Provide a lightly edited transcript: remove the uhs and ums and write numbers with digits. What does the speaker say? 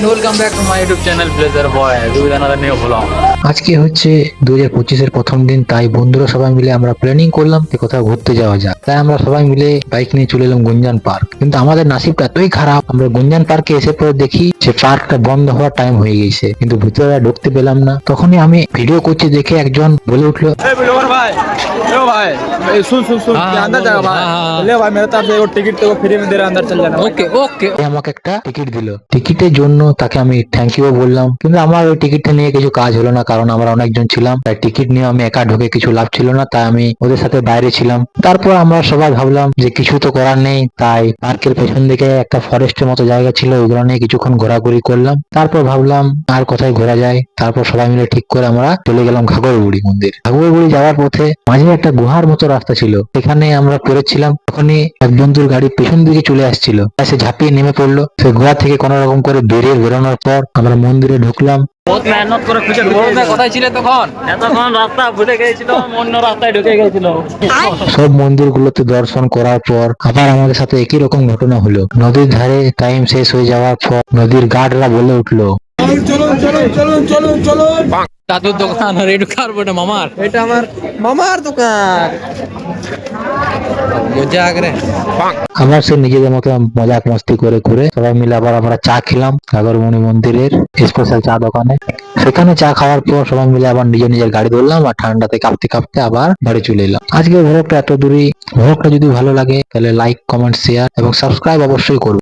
and welcome back to my YouTube channel Pleasure Boy with another new vlog. আজকে হচ্ছে 2025 এর প্রথম দিন, তাই বন্ধুরা সবাই মিলে আমরা প্ল্যানিং করলাম যে কোথাও ঘুরতে যাওয়া যায়। তাই আমরা সবাই মিলে বাইক নিয়ে চলে এলাম গুঞ্জান পার্ক। কিন্তু আমাদের নাসিবটা এতই খারাপ, আমরা গুঞ্জান পার্কে এসে পরে দেখি যে পার্কটা বন্ধ হওয়ার টাইম হয়ে গেছে, কিন্তু ভিতরে ঢুকতে পেলাম না। তখনই আমি ভিডিও করছি দেখে একজন বলে উঠলো, আমাকে একটা টিকিট দিল। টিকিটের জন্য তাকে আমি থ্যাংক ইউ বললাম, কিন্তু আমার ওই টিকিটটা নিয়ে কিছু কাজ হলো না, কারণ আমরা অনেকজন ছিলাম। তাই টিকিট নিয়ে আমি একা ঢুকে কিছু লাভ ছিল না, তাই আমি ওদের সাথে বাইরে ছিলাম। তারপর আমরা সবাই ভাবলাম যে কিছু তো করার নেই, তাই পার্কের পেছন দিকে একটা ফরেস্টের মতো জায়গা ছিল, ওইগুলো নিয়ে কিছুক্ষণ ঘোরাঘুরি করলাম। তারপর ভাবলাম আর কোথায় ঘোরা যায়। তারপর সবাই মিলে ঠিক করে আমরা চলে গেলাম ঘাগরবুড়ি মন্দির। ঘাগরবুড়ি যাওয়ার পথে মাঝে একটা গুহার মতো রাস্তা ছিল, সেখানে আমরা পড়েছিলাম। তখনই এক বন্ধুর গাড়ি পেছন দিকে চলে আসছিল, সে ঝাঁপিয়ে নেমে পড়লো। সে গুহা থেকে কোন রকম করে বেরোনোর পর আমরা মন্দিরে ঢুকলাম। বহুত মেহনত করে খুঁজে কোথায় ছিলে তখন? এতক্ষণ রাস্তা ভুলে গিয়েছিল, অন্য রাস্তায় ঢুকে গিয়েছিল। সব মন্দিরগুলোতে দর্শন করার পর আবার আমাদের সাথে একই রকম ঘটনা হলো। নদীর ধারে টাইম শেষ হয়ে যাওয়ার পর নদীর গার্ডরা বলে উঠলো, দাদুর দোকান আর একটু খারবো না মামার, এটা আমার মামার দোকান। মজা করে। আবার সে নিজেদের মতো মজাক মস্তি করে করে সবাই মিলে আবার আমরা চা খেলাম ঘাগরবুড়ি মন্দিরের স্পেশাল চা দোকানে। সেখানে চা খাওয়ার পর সবাই মিলে আবার নিজের নিজের গাড়ি ধরলাম আর ঠান্ডাতে কাঁপতে কাঁপতে আবার বাড়ি চলে এলাম। আজকের ভ্লগটা এত দূরই। ভ্লগটা যদি ভালো লাগে তাহলে লাইক, কমেন্ট, শেয়ার এবং সাবস্ক্রাইব অবশ্যই করুন।